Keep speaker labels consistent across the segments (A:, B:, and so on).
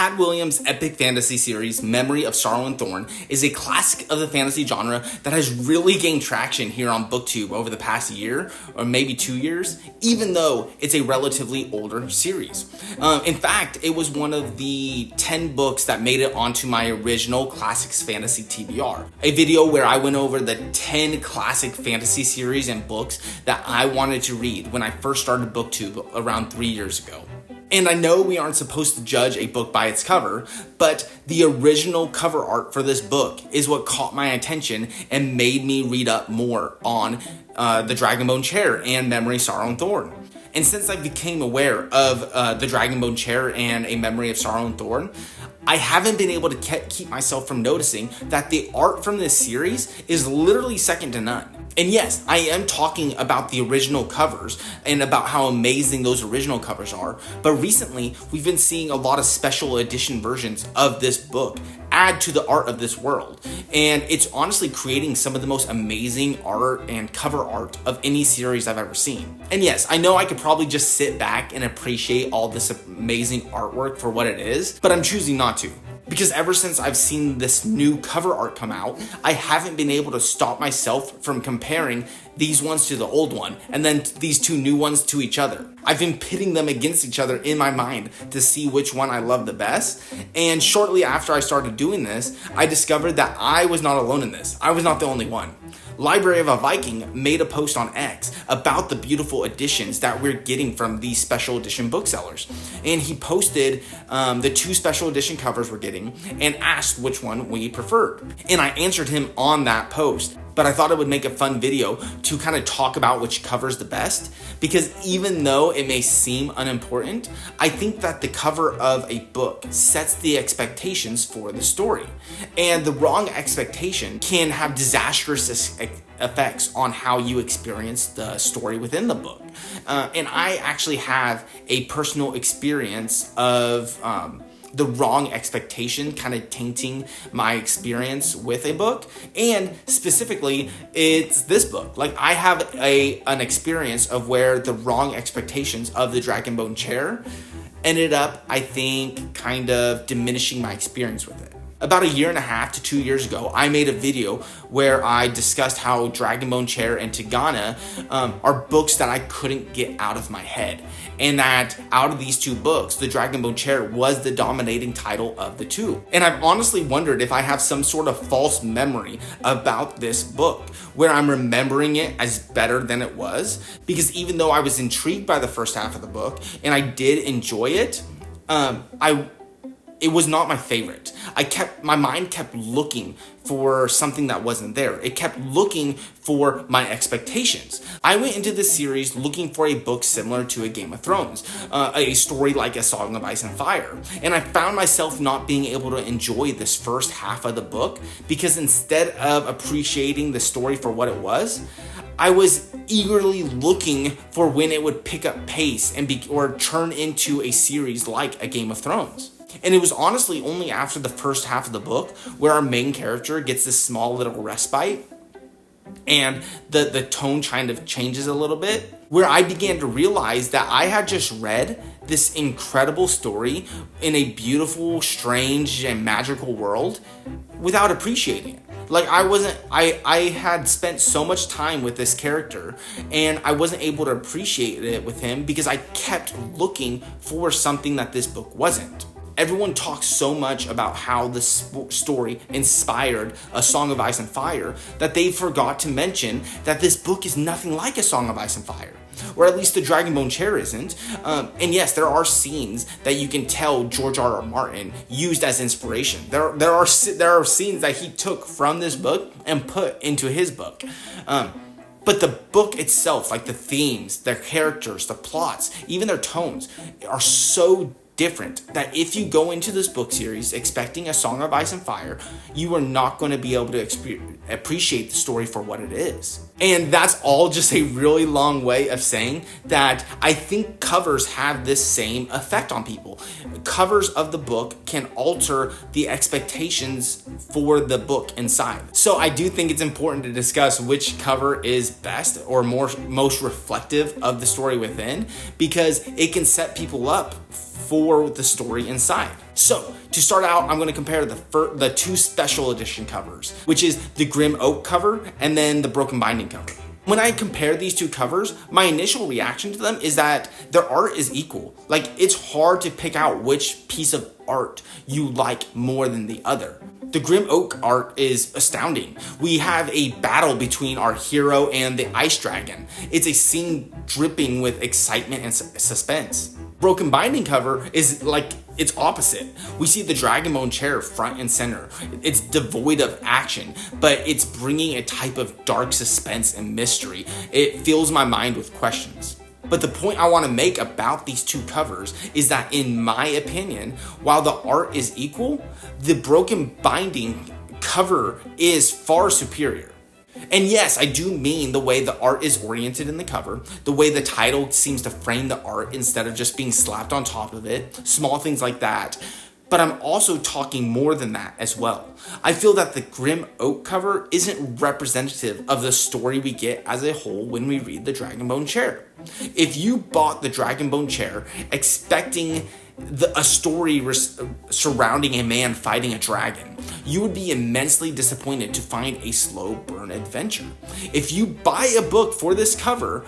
A: Tad Williams' epic fantasy series, Memory of Sorrow and Thorn, is a classic of the fantasy genre that has really gained traction here on BookTube over the past year, or maybe 2 years, even though it's a relatively older series. In fact, it was one of the 10 books that made it onto my original Classics Fantasy TBR, a video where I went over the 10 classic fantasy series and books that I wanted to read when I first started BookTube around 3 years ago. And I know we aren't supposed to judge a book by its cover, but the original cover art for this book is what caught my attention and made me read up more on the Dragonbone Chair and Memory, Sorrow, and Thorn. And since I became aware of the Dragonbone Chair and A Memory of Sorrow and Thorn, I haven't been able to keep myself from noticing that the art from this series is literally second to none. And yes, I am talking about the original covers and about how amazing those original covers are, but recently we've been seeing a lot of special edition versions of this book add to the art of this world, and it's honestly creating some of the most amazing art and cover art of any series I've ever seen. And yes, I know I could probably just sit back and appreciate all this amazing artwork for what it is, but I'm choosing not to. Because ever since I've seen this new cover art come out, I haven't been able to stop myself from comparing these ones to the old one, and then these two new ones to each other. I've been pitting them against each other in my mind to see which one I love the best, and shortly after I started doing this, I discovered that I was not alone in this. I was not the only one. Library of a Viking made a post on X about the beautiful editions that we're getting from these special edition booksellers. And he posted the 2 special edition covers we're getting and asked which one we preferred. And I answered him on that post. But I thought it would make a fun video to kind of talk about which cover's the best, because even though it may seem unimportant, I think that the cover of a book sets the expectations for the story. And the wrong expectation can have disastrous effects on how you experience the story within the book. And I actually have a personal experience of the wrong expectation kind of tainting my experience with a book, and specifically it's this book. Like, I have an experience of where the wrong expectations of the Dragonbone Chair ended up, I think, kind of diminishing my experience with it. About 1.5 to 2 years ago, I made a video where I discussed how Dragonbone Chair and Tigana are books that I couldn't get out of my head. And that out of these 2 books, the Dragonbone Chair was the dominating title of the 2. And I've honestly wondered if I have some sort of false memory about this book, where I'm remembering it as better than it was. Because even though I was intrigued by the first half of the book, and I did enjoy it, it was not my favorite. My mind kept looking for something that wasn't there. It kept looking for my expectations. I went into this series looking for a book similar to a Game of Thrones, a story like A Song of Ice and Fire. And I found myself not being able to enjoy this first half of the book, because instead of appreciating the story for what it was, I was eagerly looking for when it would pick up pace or turn into a series like a Game of Thrones. And it was honestly only after the first half of the book where our main character gets this small little respite and the tone kind of changes a little bit, where I began to realize that I had just read this incredible story in a beautiful, strange, and magical world without appreciating it. Like, I had spent so much time with this character, and I wasn't able to appreciate it with him because I kept looking for something that this book wasn't. Everyone talks so much about how the story inspired A Song of Ice and Fire that they forgot to mention that this book is nothing like A Song of Ice and Fire. Or at least the Dragonbone Chair isn't. And yes, there are scenes that you can tell George R.R. Martin used as inspiration. There are scenes that he took from this book and put into his book. But the book itself, like the themes, their characters, the plots, even their tones, are so different that if you go into this book series expecting A Song of Ice and Fire, you are not going to be able to appreciate the story for what it is. And that's all just a really long way of saying that I think covers have this same effect on people. Covers of the book can alter the expectations for the book inside. So I do think it's important to discuss which cover is best or most reflective of the story within, because it can set people up for the story inside. So to start out, I'm going to compare the two special edition covers, which is the Grim Oak cover and then the Broken Binding cover. When I compare these two covers, my initial reaction to them is that their art is equal. Like, it's hard to pick out which piece of art you like more than the other. The Grim Oak art is astounding. We have a battle between our hero and the ice dragon. It's a scene dripping with excitement and suspense. Broken Binding cover is like its opposite. We see the Dragonbone Chair front and center. It's devoid of action, but it's bringing a type of dark suspense and mystery. It fills my mind with questions. But the point I want to make about these two covers is that, in my opinion, while the art is equal, the Broken Binding cover is far superior. And yes, I do mean the way the art is oriented in the cover, the way the title seems to frame the art instead of just being slapped on top of it, small things like that. But I'm also talking more than that as well. I feel that the Grim Oak cover isn't representative of the story we get as a whole when we read the Dragonbone Chair. If you bought the Dragonbone Chair expecting a story surrounding a man fighting a dragon, you would be immensely disappointed to find a slow burn adventure. If you buy a book for this cover,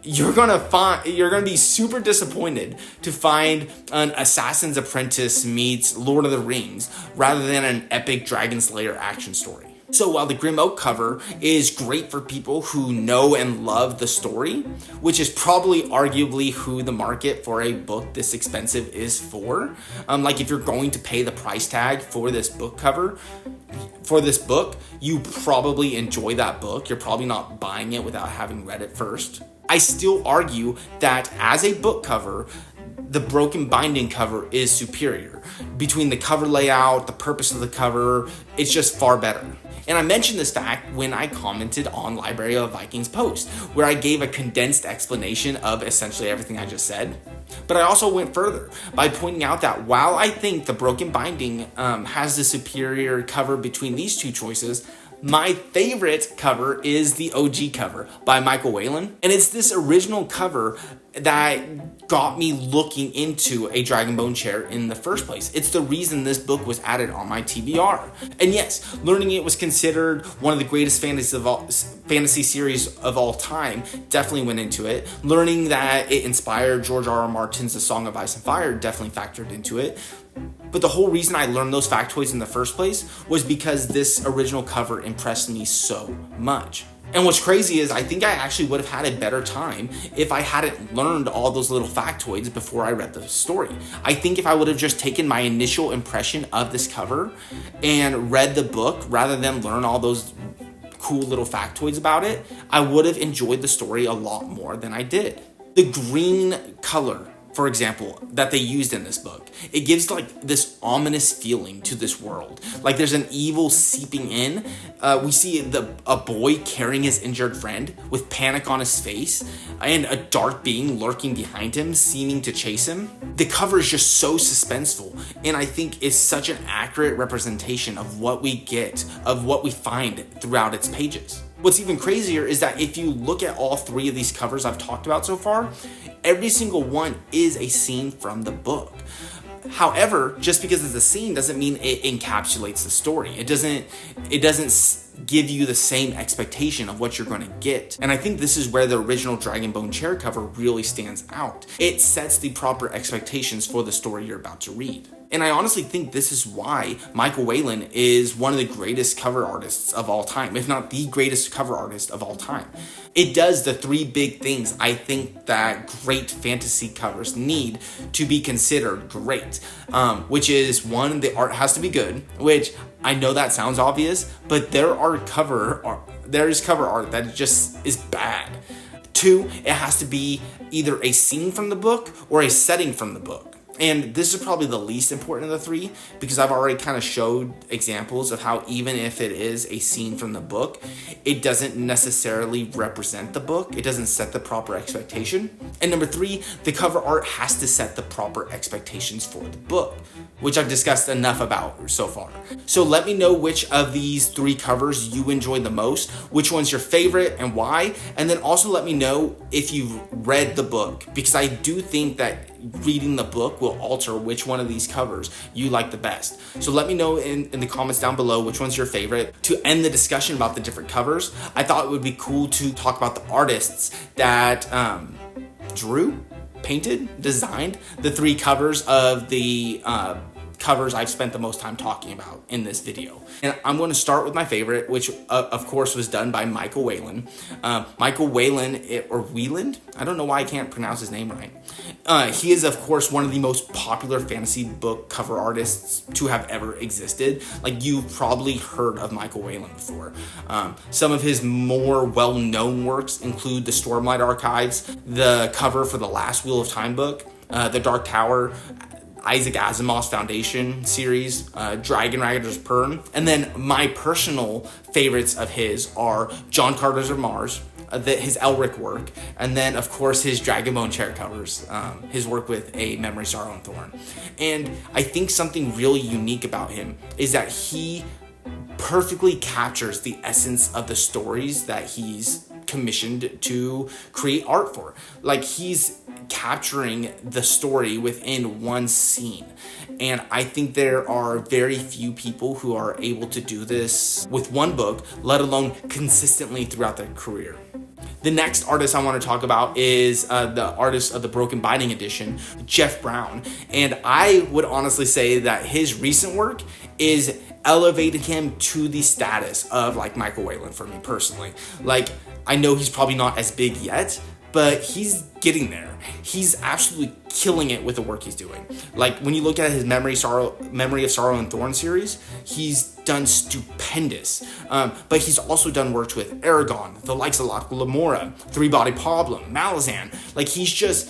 A: you're gonna be super disappointed to find an Assassin's Apprentice meets Lord of the Rings rather than an epic Dragon Slayer action story. So while the Grim Oak cover is great for people who know and love the story, which is probably arguably who the market for a book this expensive is for, like if you're going to pay the price tag for this book cover, for this book, you probably enjoy that book. You're probably not buying it without having read it first. I still argue that as a book cover, the Broken Binding cover is superior. Between the cover layout, the purpose of the cover, it's just far better. And I mentioned this fact when I commented on Library of Vikings post, where I gave a condensed explanation of essentially everything I just said. But I also went further by pointing out that while I think the Broken Binding has the superior cover between these two choices, my favorite cover is the OG cover by Michael Whelan. And it's this original cover that got me looking into a Dragonbone Chair in the first place. It's the reason this book was added on my TBR. And yes, learning it was considered one of the greatest fantasy series of all time definitely went into it. Learning that it inspired George R.R. Martin's The Song of Ice and Fire definitely factored into it. But the whole reason I learned those factoids in the first place was because this original cover impressed me so much. And what's crazy is I think I actually would have had a better time if I hadn't learned all those little factoids before I read the story. I think if I would have just taken my initial impression of this cover and read the book rather than learn all those cool little factoids about it, I would have enjoyed the story a lot more than I did. The green color, for example, that they used in this book, it gives like this ominous feeling to this world. Like there's an evil seeping in. We see a boy carrying his injured friend with panic on his face and a dark being lurking behind him, seeming to chase him. The cover is just so suspenseful, and I think is such an accurate representation of what we get, of what we find throughout its pages. What's even crazier is that if you look at all three of these covers I've talked about so far, every single one is a scene from the book. However, just because it's a scene doesn't mean it encapsulates the story. It doesn't give you the same expectation of what you're going to get. And I think this is where the original Dragonbone Chair cover really stands out. It sets the proper expectations for the story you're about to read. And I honestly think this is why Michael Whelan is one of the greatest cover artists of all time, if not the greatest cover artist of all time. It does the three big things I think that great fantasy covers need to be considered great, which is one, the art has to be good, which I know that sounds obvious, but there is cover art that just is bad. Two, it has to be either a scene from the book or a setting from the book. And this is probably the least important of the three, because I've already kind of showed examples of how even if it is a scene from the book, it doesn't necessarily represent the book. It doesn't set the proper expectation. And number three, the cover art has to set the proper expectations for the book, which I've discussed enough about so far. So let me know which of these three covers you enjoyed the most, which one's your favorite and why, and then also let me know if you've read the book, because I do think that reading the book will alter which one of these covers you like the best. So let me know in the comments down below which one's your favorite. To end the discussion about the different covers, I thought it would be cool to talk about the artists that drew, painted, designed the 3 covers of the covers I've spent the most time talking about in this video. And I'm going to start with my favorite, which of course was done by Michael Whelan. Michael Whelan, or Wieland, I don't know why I can't pronounce his name right. He is of course one of the most popular fantasy book cover artists to have ever existed. Like, you've probably heard of Michael Whelan before. Some of his more well-known works include the Stormlight Archives, the cover for the last Wheel of Time book, the Dark Tower, Isaac Asimov's Foundation series, Dragon Riders Pern, and then my personal favorites of his are John Carter's of Mars, his Elric work, and then of course his Dragonbone Chair covers, his work with A Memory, Sorrow, and Thorn. And I think something really unique about him is that he perfectly captures the essence of the stories that he's commissioned to create art for. Like, he's capturing the story within one scene, and I think there are very few people who are able to do this with one book, let alone consistently throughout their career. The next artist I want to talk about is the artist of the Broken Binding edition, Jeff Brown. And I would honestly say that his recent work is elevated him to the status of like Michael Whelan for me personally. Like, I know he's probably not as big yet, but he's getting there. He's absolutely killing it with the work he's doing. Like, when you look at his Memory of Sorrow and Thorn series, he's done stupendous. But he's also done works with Aragon, the likes of Lamora, Three-Body Problem, Malazan. Like, he's just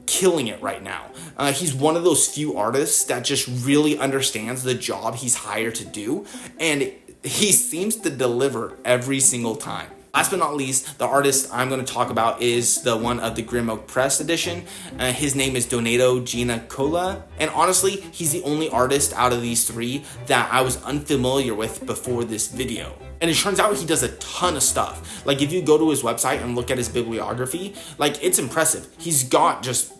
A: killing it right now. He's one of those few artists that just really understands the job he's hired to do, and he seems to deliver every single time. Last but not least, the artist I'm going to talk about is the one of the Grim Oak Press edition. His name is Donato Giannicola, and honestly, he's the only artist out of these 3 that I was unfamiliar with before this video. And it turns out he does a ton of stuff. Like, if you go to his website and look at his bibliography, like, it's impressive. He's got just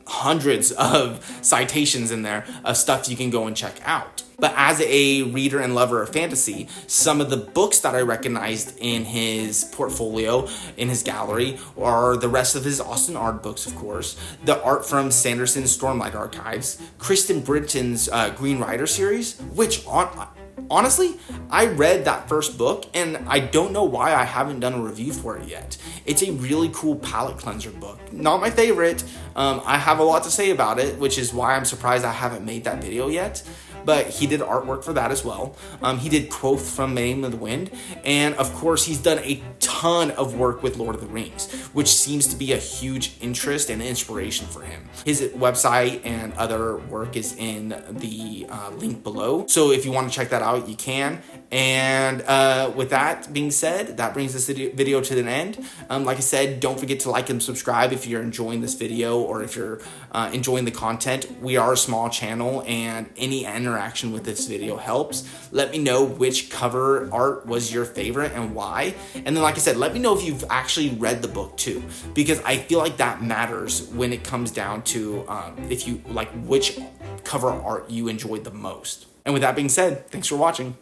A: hundreds of citations in there of stuff you can go and check out. But as a reader and lover of fantasy, some of the books that I recognized in his portfolio, in his gallery, are the rest of his Osten Ard books, of course, the art from Sanderson's Stormlight Archives, Kristen Britton's Green Rider series, which honestly, I read that first book, and I don't know why I haven't done a review for it yet. It's a really cool palette cleanser book. Not my favorite. I have a lot to say about it, which is why I'm surprised I haven't made that video yet. But he did artwork for that as well. He did Quoth from Name of the Wind. And of course, he's done a ton of work with Lord of the Rings, which seems to be a huge interest and inspiration for him. His website and other work is in the link below. So if you want to check that out, you can. And with that being said, that brings this video to an end. Like I said, don't forget to like and subscribe if you're enjoying this video or if you're enjoying the content. We are a small channel, and any interaction with this video helps. Let me know which cover art was your favorite and why. And then, like I said, let me know if you've actually read the book too, because I feel like that matters when it comes down to if you like which cover art you enjoyed the most. And with that being said, thanks for watching.